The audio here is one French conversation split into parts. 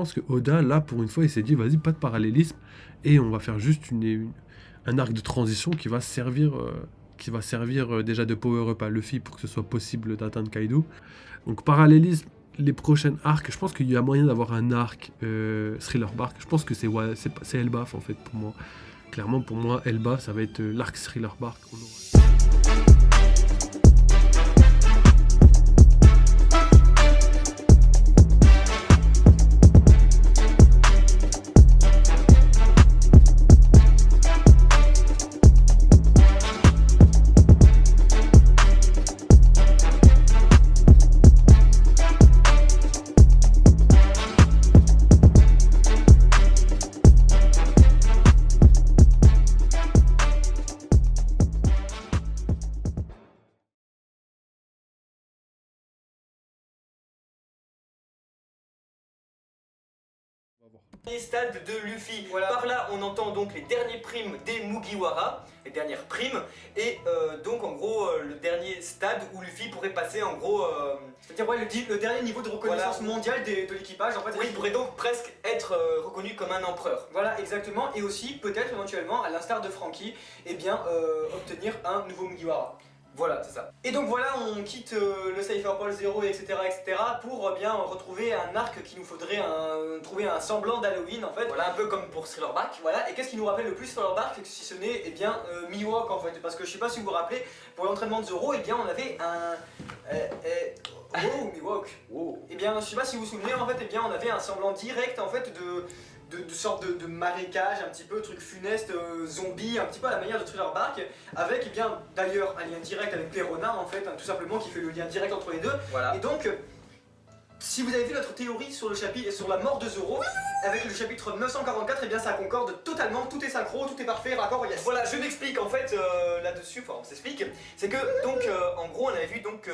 pense que Oda, là, pour une fois, il s'est dit, vas-y, pas de parallélisme, et on va faire juste un arc de transition qui va servir déjà de power-up à Luffy pour que ce soit possible d'atteindre Kaido. Donc parallélisme, les prochaines arcs, je pense qu'il y a moyen d'avoir un arc Thriller Bark. Je pense que c'est Elbaf en fait pour moi. Clairement pour moi, Elbaf ça va être l'arc Thriller Bark. Dernier stade de Luffy. Voilà. Par là, on entend donc les derniers primes des Mugiwara, les dernières primes, et donc en gros le dernier stade où Luffy pourrait passer en gros. C'est-à-dire ouais, le dernier niveau de reconnaissance mondiale de l'équipage. En fait, oui, il pourrait donc presque être reconnu comme un empereur. Voilà, exactement, et aussi peut-être éventuellement, à l'instar de Franky, eh bien obtenir un nouveau Mugiwara. Voilà, c'est ça. Et donc voilà, on quitte le Cypher Ball 0, etc., pour bien retrouver un arc qui nous faudrait trouver un semblant d'Halloween en fait. Voilà, un peu comme pour Thriller Bark. Voilà, et qu'est-ce qui nous rappelle le plus Thriller Bark, si ce n'est, eh bien, Mihawk en fait. Parce que je sais pas si vous vous rappelez, pour l'entraînement de Zoro, eh bien, on avait un... oh, Mihawk. Wow. Eh bien, je sais pas si vous vous souvenez, en fait, eh bien, on avait un semblant direct en fait de sorte de marécage, un petit peu truc funeste, zombie, un petit peu à la manière de Thriller Bark, avec eh bien d'ailleurs un lien direct avec Perona en fait, tout simplement qui fait le lien direct entre les deux. Voilà. Et donc, si vous avez vu notre théorie sur le chapitre et sur la mort de Zoro, avec le chapitre 944, eh bien ça concorde totalement, tout est synchro, tout est parfait, raccord, yes. Voilà, je m'explique en fait là-dessus, enfin on s'explique, c'est que donc en gros on avait vu donc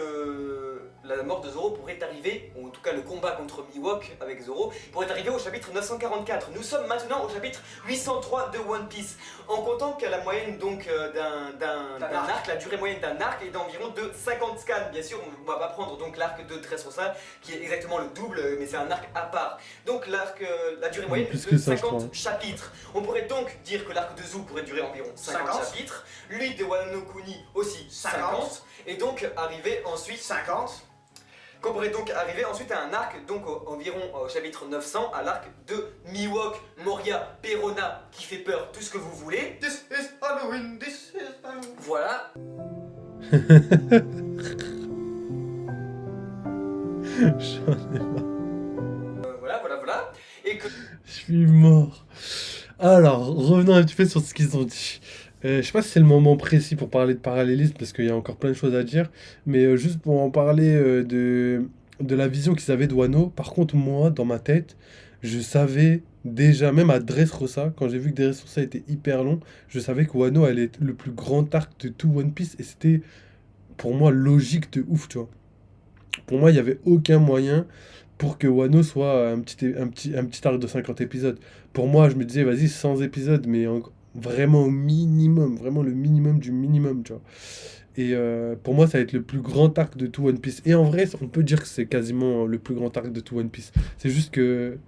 la mort de Zoro pourrait arriver, ou en tout cas le combat contre Mihawk avec Zoro, pourrait arriver au chapitre 944. Nous sommes maintenant au chapitre 803 de One Piece, en comptant que la moyenne donc d'un arc, la durée moyenne d'un arc est d'environ de 50 scans. Bien sûr on va pas prendre donc l'arc de Dressrosa qui est exactement le double, mais c'est un arc à part. Donc l'arc, la durée moyenne est de 50 chapitres. On pourrait donc dire que l'arc de Zou pourrait durer environ 50 chapitres, lui de Wano no Kuni aussi 50, et donc arriver ensuite 50. Qu'on pourrait donc arriver ensuite à un arc, donc environ au chapitre 900, à l'arc de Mihawk, Moria, Perona, qui fait peur, tout ce que vous voulez. This is Halloween, this is Halloween. Voilà. J'en ai marre. Voilà. Et que... Je suis mort. Alors, revenons un petit peu sur ce qu'ils ont dit. Je sais pas si c'est le moment précis pour parler de parallélisme, parce qu'il y a encore plein de choses à dire, mais juste pour en parler de la vision qu'ils avaient de Wano, par contre, moi, dans ma tête, je savais déjà, même à Dressrosa, quand j'ai vu que Dressrosa était hyper long, je savais que Wano allait être le plus grand arc de tout One Piece, et c'était, pour moi, logique de ouf, tu vois. Pour moi, il n'y avait aucun moyen pour que Wano soit un petit arc de 50 épisodes. Pour moi, je me disais, vas-y, 100 épisodes, mais vraiment au minimum, vraiment le minimum du minimum, tu vois. Et pour moi, ça va être le plus grand arc de tout One Piece. Et en vrai, on peut dire que c'est quasiment le plus grand arc de tout One Piece. C'est juste que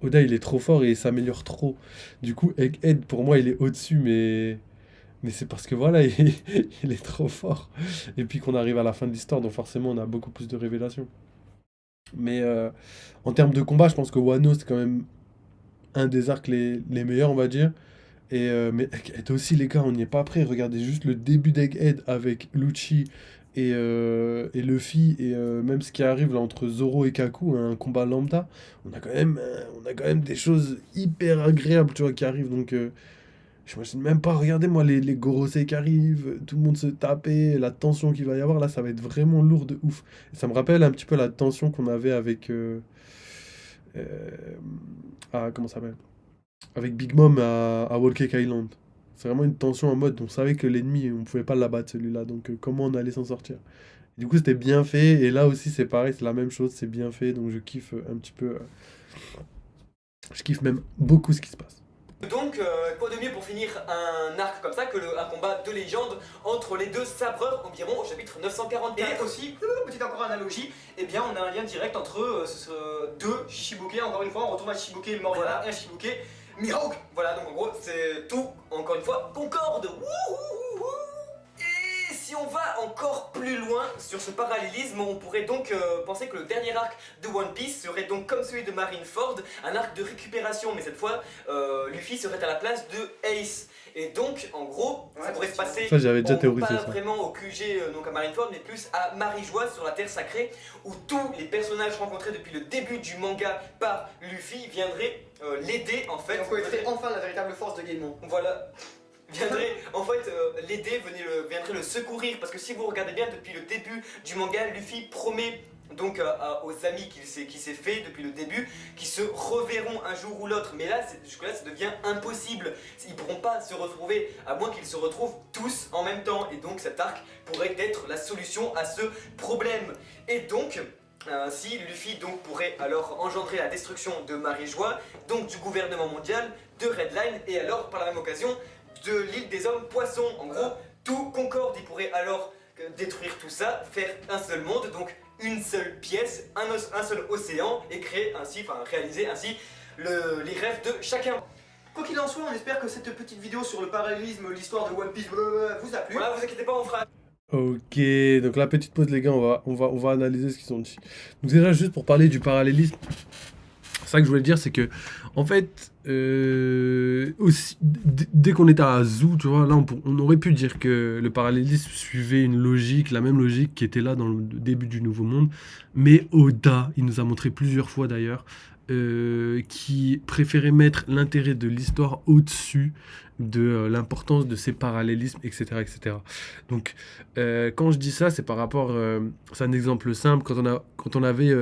Oda, il est trop fort et il s'améliore trop. Du coup, Egghead, pour moi, il est au-dessus, mais c'est parce que voilà, il est trop fort. Et puis qu'on arrive à la fin de l'histoire, donc forcément, on a beaucoup plus de révélations. Mais en termes de combat, je pense que Wano, c'est quand même un des arcs les meilleurs, on va dire. Mais Egghead aussi, les gars, on n'y est pas prêt. Regardez juste le début d'Egghead avec Lucci et Luffy, et même ce qui arrive là entre Zoro et Kaku, un combat lambda. On a quand même des choses hyper agréables, tu vois, qui arrivent. Donc, je m'imagine même pas, regardez moi les Gorosei qui arrivent, tout le monde se taper, la tension qu'il va y avoir là, ça va être vraiment lourd de ouf. Et ça me rappelle un petit peu la tension qu'on avait avec. Euh, comment ça s'appelle? Avec Big Mom à Whole Cake Island. C'est vraiment une tension en mode, on savait que l'ennemi, on pouvait pas l'abattre celui-là, donc comment on allait s'en sortir? Du coup, c'était bien fait, et là aussi, c'est pareil, c'est la même chose, c'est bien fait, donc je kiffe un petit peu. Je kiffe même beaucoup ce qui se passe. Donc, quoi de mieux pour finir un arc comme ça que un combat de légende entre les deux sabreurs environ au chapitre 944. Et aussi, petite encore analogie, eh bien on a un lien direct entre deux Shishibuke, encore une fois, on retrouve un Shishibuke mort Voilà. et un Shishibuke Mihawk. Voilà, donc en gros, c'est tout, encore une fois, concorde. Wouhouhouhou. Et si on va encore plus loin sur ce parallélisme, on pourrait donc penser que le dernier arc de One Piece serait donc comme celui de Marineford, un arc de récupération, mais cette fois, Luffy serait à la place de Ace. Et donc, en gros, ça pourrait se passer Ça, j'avais déjà théorisé pas ça. vraiment au QG, donc à Marineford, mais plus à Marijois sur la Terre Sacrée, où tous les personnages rencontrés depuis le début du manga par Luffy viendraient l'aider en fait. Et on connaîtrait enfin la véritable force de Gaemon. Voilà. Viendrait en fait l'aider, viendrait le secourir, parce que si vous regardez bien depuis le début du manga, Luffy promet donc aux amis qu'il s'est fait depuis le début, qui se reverront un jour ou l'autre, mais là, jusque-là, ça devient impossible. Ils pourront pas se retrouver, à moins qu'ils se retrouvent tous en même temps, et donc cet arc pourrait être la solution à ce problème. Et donc, si Luffy donc pourrait alors engendrer la destruction de Marijois, donc du gouvernement mondial, de Redline, et alors par la même occasion de l'île des hommes poissons. En gros, tout concorde, il pourrait alors détruire tout ça, faire un seul monde, donc une seule pièce, un seul océan, et créer ainsi, enfin réaliser ainsi les rêves de chacun. Quoi qu'il en soit, on espère que cette petite vidéo sur le parallélisme, l'histoire de One Piece vous a plu. Voilà, vous inquiétez pas, on fera. Ok, donc la petite pause les gars, on va analyser ce qu'ils ont dit. Donc déjà juste pour parler du parallélisme, ça que je voulais dire c'est que en fait aussi, dès qu'on était à Zou, tu vois, là on aurait pu dire que le parallélisme suivait une logique, la même logique qui était là dans le début du Nouveau Monde, mais Oda, il nous a montré plusieurs fois d'ailleurs, qui préférait mettre l'intérêt de l'histoire au-dessus de l'importance de ces parallélismes, etc. etc. Donc, quand je dis ça, c'est par rapport... c'est un exemple simple. Quand on avait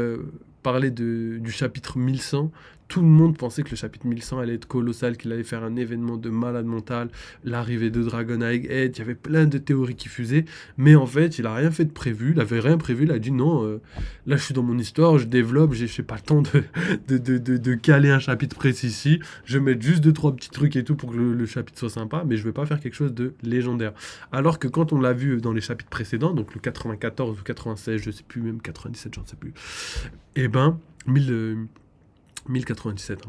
parlé du chapitre 1100, tout le monde pensait que le chapitre 1100 allait être colossal, qu'il allait faire un événement de malade mental, l'arrivée de Dragon Egghead, il y avait plein de théories qui fusaient, mais en fait, il a rien fait de prévu, il avait rien prévu, il a dit non, là je suis dans mon histoire, je développe, je n'ai pas le temps de caler un chapitre précis ici, je vais mettre juste 2-3 petits trucs et tout pour que le chapitre soit sympa, mais je ne vais pas faire quelque chose de légendaire. Alors que quand on l'a vu dans les chapitres précédents, donc le 94 ou 96, je sais plus, même 97, j'en sais plus, et ben, 1097,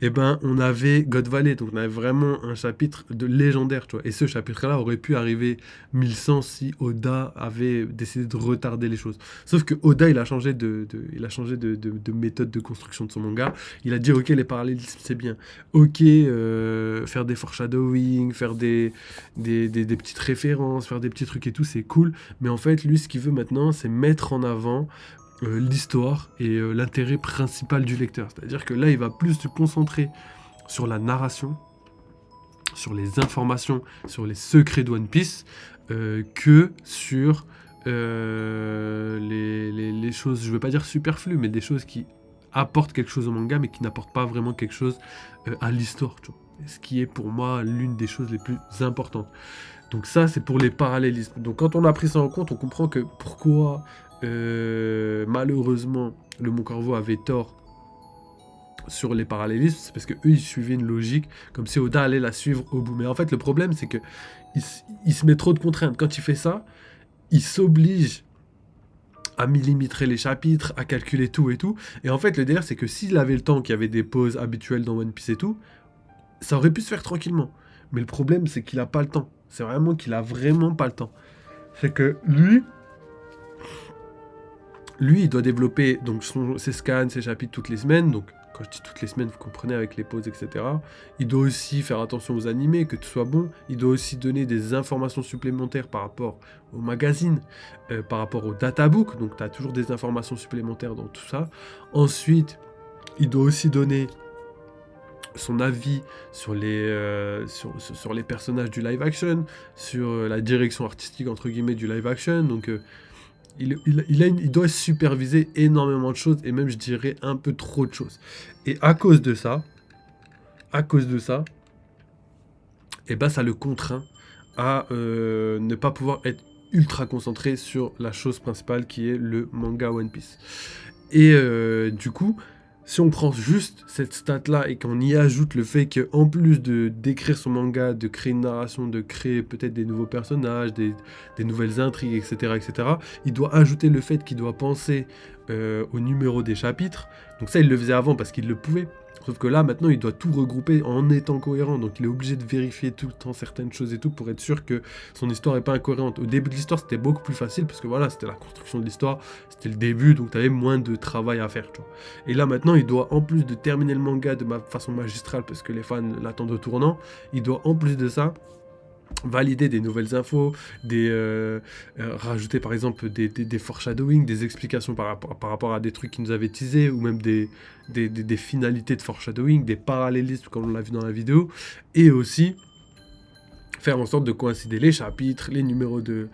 et ben on avait God Valley, donc on avait vraiment un chapitre de légendaire, tu vois, et ce chapitre-là aurait pu arriver 1100 si Oda avait décidé de retarder les choses. Sauf que Oda, il a changé de méthode de construction de son manga. Il a dit ok, les parallélismes c'est bien, ok, faire des foreshadowing, faire des petites références, faire des petits trucs et tout, c'est cool, mais en fait lui ce qu'il veut maintenant c'est mettre en avant l'histoire et l'intérêt principal du lecteur. C'est-à-dire que là, il va plus se concentrer sur la narration, sur les informations, sur les secrets de One Piece, que sur les choses, je ne veux pas dire superflues, mais des choses qui apportent quelque chose au manga, mais qui n'apportent pas vraiment quelque chose à l'histoire, tu vois. Ce qui est pour moi l'une des choses les plus importantes. Donc ça, c'est pour les parallélismes. Donc quand on a pris ça en compte, on comprend que pourquoi... malheureusement le Mon Corvo avait tort sur les parallélismes, c'est parce que eux ils suivaient une logique comme si Oda allait la suivre au bout, mais en fait le problème c'est que il se met trop de contraintes. Quand il fait ça, il s'oblige à millimétrer les chapitres, à calculer tout et tout, et en fait le délire c'est que s'il avait le temps, qu'il y avait des pauses habituelles dans One Piece et tout, ça aurait pu se faire tranquillement, mais le problème c'est qu'il a pas le temps. C'est vraiment qu'il a vraiment pas le temps. C'est que lui, il doit développer donc ses scans, ses chapitres toutes les semaines. Donc, quand je dis toutes les semaines, vous comprenez, avec les pauses, etc. Il doit aussi faire attention aux animés, que tout soit bon. Il doit aussi donner des informations supplémentaires par rapport au magazine, par rapport au databook. Donc, tu as toujours des informations supplémentaires dans tout ça. Ensuite, il doit aussi donner son avis sur les personnages du live action, sur la direction artistique, entre guillemets, du live action. Donc... il doit superviser énormément de choses, et même je dirais un peu trop de choses. Et à cause de ça, et ben ça le contraint à ne pas pouvoir être ultra concentré sur la chose principale qui est le manga One Piece. Et du coup, si on prend juste cette stat-là et qu'on y ajoute le fait qu'en plus de d'écrire son manga, de créer une narration, de créer peut-être des nouveaux personnages, des nouvelles intrigues, etc., il doit ajouter le fait qu'il doit penser au numéro des chapitres. Donc ça, il le faisait avant parce qu'il le pouvait. Sauf que là, maintenant, il doit tout regrouper en étant cohérent. Donc il est obligé de vérifier tout le temps certaines choses et tout pour être sûr que son histoire n'est pas incohérente. Au début de l'histoire, c'était beaucoup plus facile parce que voilà, c'était la construction de l'histoire, c'était le début, donc tu avais moins de travail à faire, tu vois. Et là, maintenant, il doit, en plus de terminer le manga de façon magistrale parce que les fans l'attendent au tournant, il doit, en plus de ça, valider des nouvelles infos, rajouter par exemple des foreshadowing, des explications par rapport à des trucs qui nous avaient teasés, ou même des finalités de foreshadowing, des parallélismes comme on l'a vu dans la vidéo, et aussi faire en sorte de coïncider les chapitres, les numéros de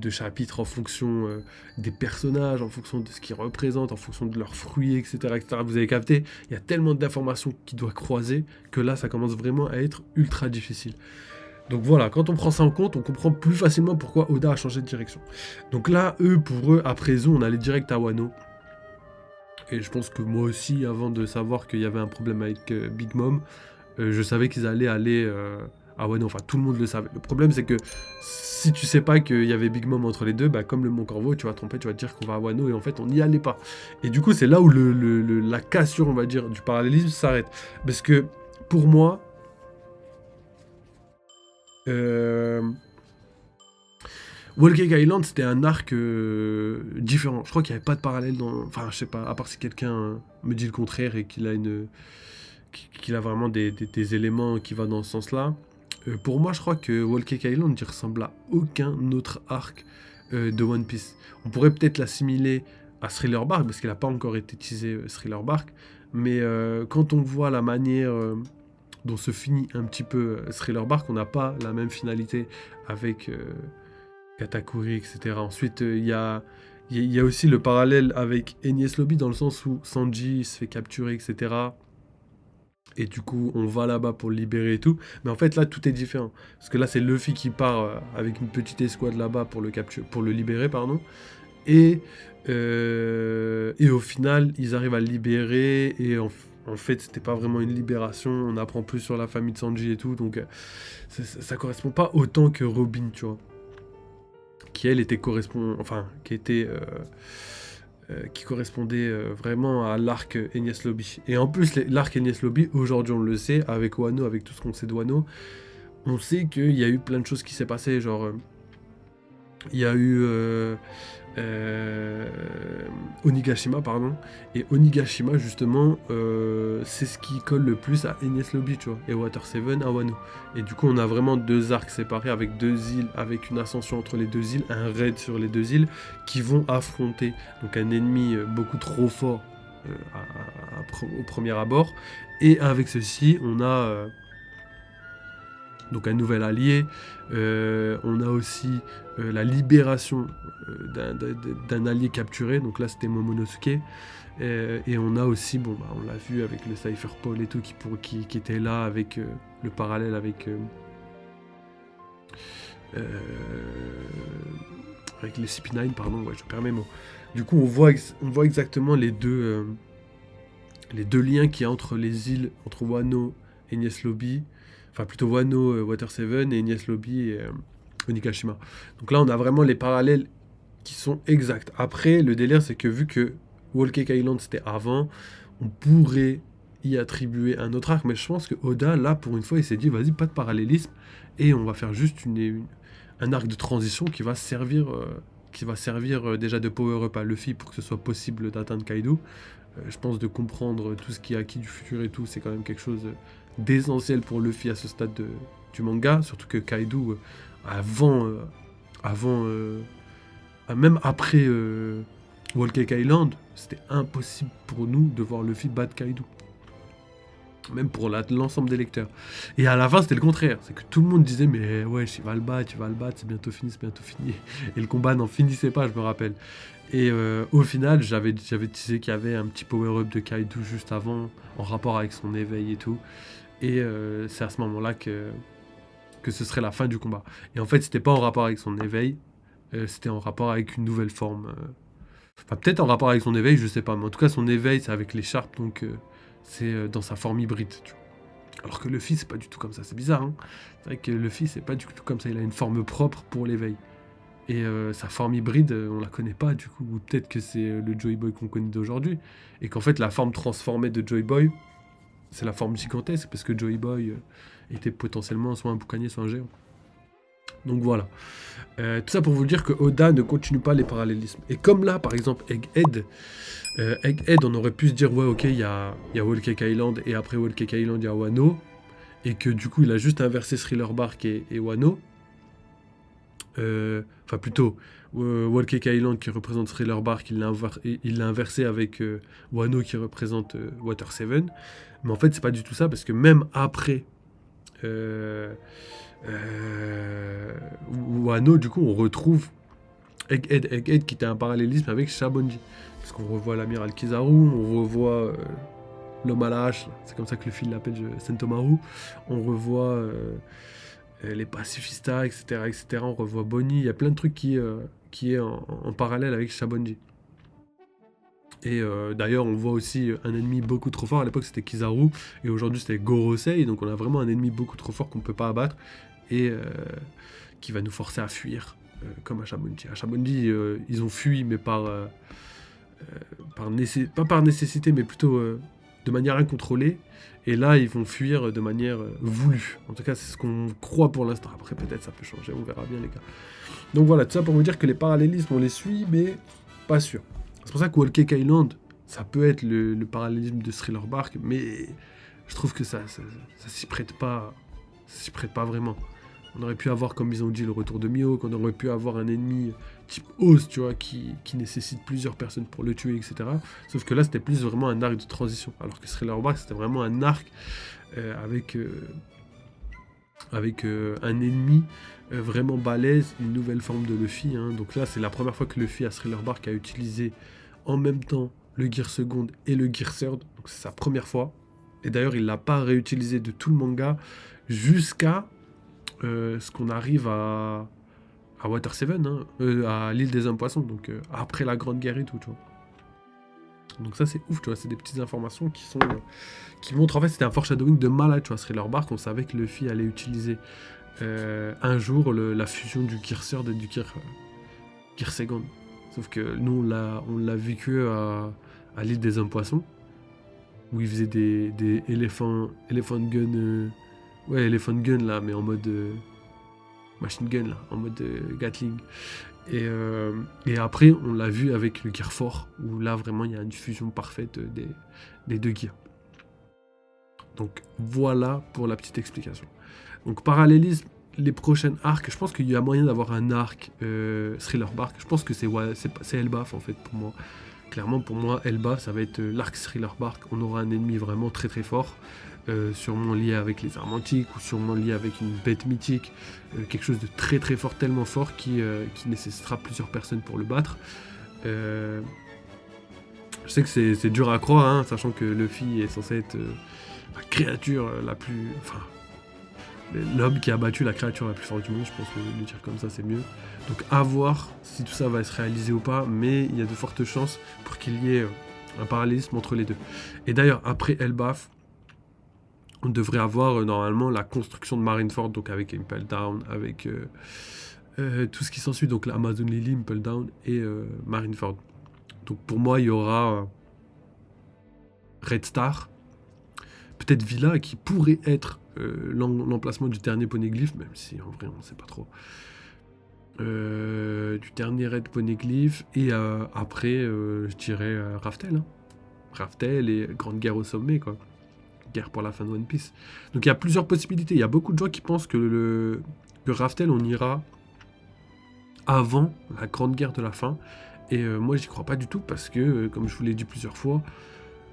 chapitres en fonction des personnages, en fonction de ce qu'ils représentent, en fonction de leurs fruits, etc. Vous avez capté, il y a tellement d'informations qui doivent croiser que là ça commence vraiment à être ultra difficile. Donc voilà, quand on prend ça en compte, on comprend plus facilement pourquoi Oda a changé de direction. Donc là, pour eux, après Zou, on allait direct à Wano. Et je pense que moi aussi, avant de savoir qu'il y avait un problème avec Big Mom, je savais qu'ils allaient aller à Wano. Enfin, tout le monde le savait. Le problème, c'est que si tu sais pas qu'il y avait Big Mom entre les deux, bah, comme le Mont Corvo, tu vas te tromper, tu vas te dire qu'on va à Wano, et en fait, on n'y allait pas. Et du coup, c'est là où la cassure, on va dire, du parallélisme s'arrête. Parce que, pour moi, Whole Cake Island, c'était un arc différent. Je crois qu'il n'y avait pas de parallèle dans... Enfin, je sais pas, à part si quelqu'un me dit le contraire et qu'il a qu'il a vraiment des éléments qui vont dans ce sens-là. Pour moi, je crois que Whole Cake Island ne ressemble à aucun autre arc de One Piece. On pourrait peut-être l'assimiler à Thriller Bark, parce qu'il n'a pas encore été teasé Thriller Bark, mais quand on voit la manière dont se finit un petit peu Thriller Bark, on n'a pas la même finalité avec Katakuri, etc. Ensuite, il y a aussi le parallèle avec Enies Lobby, dans le sens où Sanji se fait capturer, etc. Et du coup, on va là-bas pour le libérer et tout. Mais en fait, là, tout est différent. Parce que là, c'est Luffy qui part avec une petite escouade là-bas pour le libérer, pardon. Et au final, ils arrivent à le libérer. Et en fait, c'était pas vraiment une libération. On apprend plus sur la famille de Sanji et tout. Donc, ça correspond pas autant que Robin, tu vois. Qui, elle, qui correspondait vraiment à l'arc Enies Lobby. Et en plus, l'arc Enies Lobby, aujourd'hui, on le sait, avec Wano, avec tout ce qu'on sait de Wano, on sait qu'il y a eu plein de choses qui s'est passées, genre... il y a eu Onigashima, pardon. Et Onigashima, justement, c'est ce qui colle le plus à Enies Lobby, tu vois. Et Water 7 à Wano. Et du coup, on a vraiment deux arcs séparés avec deux îles, avec une ascension entre les deux îles, un raid sur les deux îles, qui vont affronter donc un ennemi beaucoup trop fort au premier abord. Et avec ceci, on a... donc un nouvel allié, on a aussi la libération d'un allié capturé, donc là c'était Momonosuke, et on a aussi, bon bah, on l'a vu avec le Cypher Paul et tout, qui était là avec le parallèle avec les CP9, pardon, ouais, je perds mes mots. Du coup on voit exactement les deux liens qu'il y a entre les îles, entre Wano et Enies Lobby. Enfin, plutôt Wano, Water 7 et Enies Lobby et Onigashima. Donc là, on a vraiment les parallèles qui sont exacts. Après, le délire, c'est que vu que Whole Cake Island, c'était avant, on pourrait y attribuer un autre arc. Mais je pense que Oda, là, pour une fois, il s'est dit, vas-y, pas de parallélisme. Et on va faire juste un arc de transition qui va servir déjà de power-up à Luffy pour que ce soit possible d'atteindre Kaido. Je pense de comprendre tout ce qui est acquis du futur et tout, c'est quand même quelque chose d'essentiel pour Luffy à ce stade du manga, surtout que Kaido, même après Whole Cake Island, c'était impossible pour nous de voir Luffy battre Kaido. Même pour l'ensemble des lecteurs. Et à la fin, c'était le contraire. C'est que tout le monde disait, mais ouais, il va le battre, c'est bientôt fini. Et le combat n'en finissait pas, je me rappelle. Et au final, j'avais teasé qu'il y avait un petit power-up de Kaido juste avant, en rapport avec son éveil et tout. Et c'est à ce moment-là que ce serait la fin du combat. Et en fait, c'était pas en rapport avec son éveil, c'était en rapport avec une nouvelle forme Enfin, peut-être en rapport avec son éveil, je sais pas. Mais en tout cas, son éveil, c'est avec l'écharpe, donc c'est dans sa forme hybride, tu vois. Alors que Luffy, c'est pas du tout comme ça. C'est bizarre, hein. C'est vrai que Luffy, c'est pas du tout comme ça. Il a une forme propre pour l'éveil. Et sa forme hybride, on la connaît pas, du coup. Ou peut-être que c'est le Joy Boy qu'on connaît d'aujourd'hui. Et qu'en fait, la forme transformée de Joy Boy, c'est la forme gigantesque, parce que Joy Boy était potentiellement soit un boucanier, soit un géant. Donc voilà. Tout ça pour vous dire que Oda ne continue pas les parallélismes. Et comme là, par exemple, Egghead, on aurait pu se dire, ouais, ok, il y a Whole Cake Island, et après Whole Cake Island, il y a Wano, et que du coup, il a juste inversé Thriller Bark et Wano. Enfin, plutôt, Whole Cake Island qui représente Thriller Bark, il l'a inversé avec Wano qui représente Water 7. Mais en fait, c'est pas du tout ça, parce que même après Wano, du coup, on retrouve Egghead qui était un parallélisme avec Shabonji. Parce qu'on revoit l'amiral Kizaru, on revoit l'homme à la hache, c'est comme ça que le film l'appelle, Sentomaru. On revoit les pacifistas, etc., etc. On revoit Bonnie, il y a plein de trucs qui est en parallèle avec Shabonji. Et d'ailleurs, on voit aussi un ennemi beaucoup trop fort. À l'époque, c'était Kizaru, et aujourd'hui, c'était Gorosei. Donc, on a vraiment un ennemi beaucoup trop fort qu'on ne peut pas abattre, et qui va nous forcer à fuir, comme à Shabonji. À Shabonji, ils ont fui, mais pas par nécessité, mais plutôt de manière incontrôlée. Et là, ils vont fuir de manière voulue. En tout cas, c'est ce qu'on croit pour l'instant. Après, peut-être ça peut changer, on verra bien, les gars. Donc voilà, tout ça pour vous dire que les parallélismes, on les suit, mais pas sûr. C'est pour ça que Whole Cake Island, ça peut être le parallélisme de Thriller Bark, mais je trouve que ça s'y prête pas. Ça s'y prête pas vraiment. On aurait pu avoir, comme ils ont dit, le retour de Mihawk, on aurait pu avoir un ennemi type Oz, tu vois, qui nécessite plusieurs personnes pour le tuer, etc. Sauf que là, c'était plus vraiment un arc de transition. Alors que Thriller Bark, c'était vraiment un arc avec un ennemi vraiment balèze, une nouvelle forme de Luffy. Hein. Donc là, c'est la première fois que Luffy à Thriller Bark a utilisé en même temps le Gear Second et le Gear Third. Donc c'est sa première fois. Et d'ailleurs, il l'a pas réutilisé de tout le manga jusqu'à ce qu'on arrive à Water 7, hein, à l'île des hommes poissons, donc après la grande guerre et tout, tu vois. Donc ça c'est ouf, tu vois, c'est des petites informations qui montrent, en fait c'était un foreshadowing de malade, tu vois. Thriller Bark, on savait que Luffy allait utiliser un jour la fusion du Gear Third et du Gear Second. Sauf que nous on l'a vécu à l'île des hommes poissons, où il faisait des Elephant Gun, ouais, Elephant Gun là, mais en mode machine gun là, en mode Gatling. Et après, on l'a vu avec le Gear 4, où là vraiment il y a une fusion parfaite des deux gears. Donc voilà pour la petite explication. Donc parallélisme, les prochaines arcs, je pense qu'il y a moyen d'avoir un arc Thriller Bark. Je pense que c'est Elbaf en fait pour moi. Clairement pour moi, Elbaf ça va être l'arc Thriller Bark. On aura un ennemi vraiment très très fort. Sûrement lié avec les armes antiques, ou sûrement lié avec une bête mythique, quelque chose de très très fort, tellement fort qui nécessitera plusieurs personnes pour le battre. Je sais que c'est dur à croire, hein, sachant que Luffy est censé être la créature la plus... Enfin, l'homme qui a battu la créature la plus forte du monde, je pense que le dire comme ça c'est mieux. Donc à voir si tout ça va se réaliser ou pas, mais il y a de fortes chances pour qu'il y ait un parallélisme entre les deux. Et d'ailleurs, après Elbaf, on devrait avoir normalement la construction de Marineford, donc avec Impel Down, avec tout ce qui s'ensuit, donc l'Amazon Lily, Impel Down et Marineford. Donc pour moi, il y aura Red Star, peut-être Villa, qui pourrait être l'emplacement du dernier poneglyph, même si en vrai on ne sait pas trop. Du dernier Red Poneglyph, et après, je dirais Raftel. Hein. Raftel et Grande Guerre au sommet, quoi. Guerre pour la fin de One Piece. Donc il y a plusieurs possibilités. Il y a beaucoup de gens qui pensent que Raftel, on ira avant la grande guerre de la fin. Et moi, j'y crois pas du tout parce que, comme je vous l'ai dit plusieurs fois,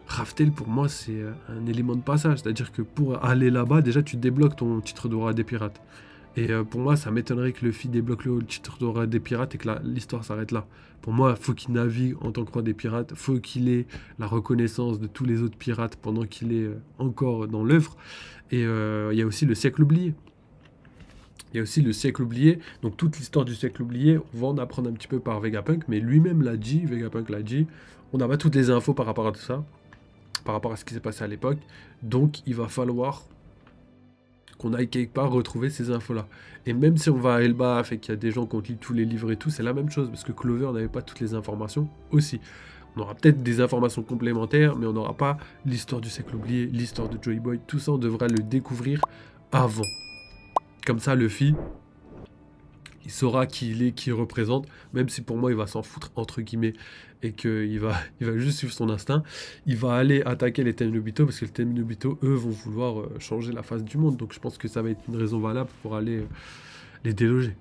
Raftel, pour moi, c'est un élément de passage. C'est-à-dire que pour aller là-bas, déjà, tu débloques ton titre de roi des pirates. Et pour moi, ça m'étonnerait que Luffy débloque le titre de roi des pirates et que l'histoire s'arrête là. Pour moi, il faut qu'il navigue en tant que roi des pirates, il faut qu'il ait la reconnaissance de tous les autres pirates pendant qu'il est encore dans l'œuvre. Et il y a aussi le siècle oublié. Il y a aussi le siècle oublié, donc toute l'histoire du siècle oublié, on va en apprendre un petit peu par Vegapunk, mais lui-même l'a dit, Vegapunk l'a dit, on n'a pas toutes les infos par rapport à tout ça, par rapport à ce qui s'est passé à l'époque, donc il va falloir qu'on aille quelque part retrouver ces infos-là. Et même si on va à Elbaf et qu'il y a des gens qui ont lu tous les livres et tout, c'est la même chose, parce que Clover n'avait pas toutes les informations aussi. On aura peut-être des informations complémentaires, mais on n'aura pas l'histoire du siècle oublié, l'histoire de Joy Boy, tout ça on devrait le découvrir avant. Comme ça, Luffy, il saura qui il est, qui il représente, même si pour moi il va s'en foutre entre guillemets et qu'il va, il va juste suivre son instinct, il va aller attaquer les Tenryubito parce que les Tenryubito, eux, vont vouloir changer la face du monde. Donc je pense que ça va être une raison valable pour aller les déloger.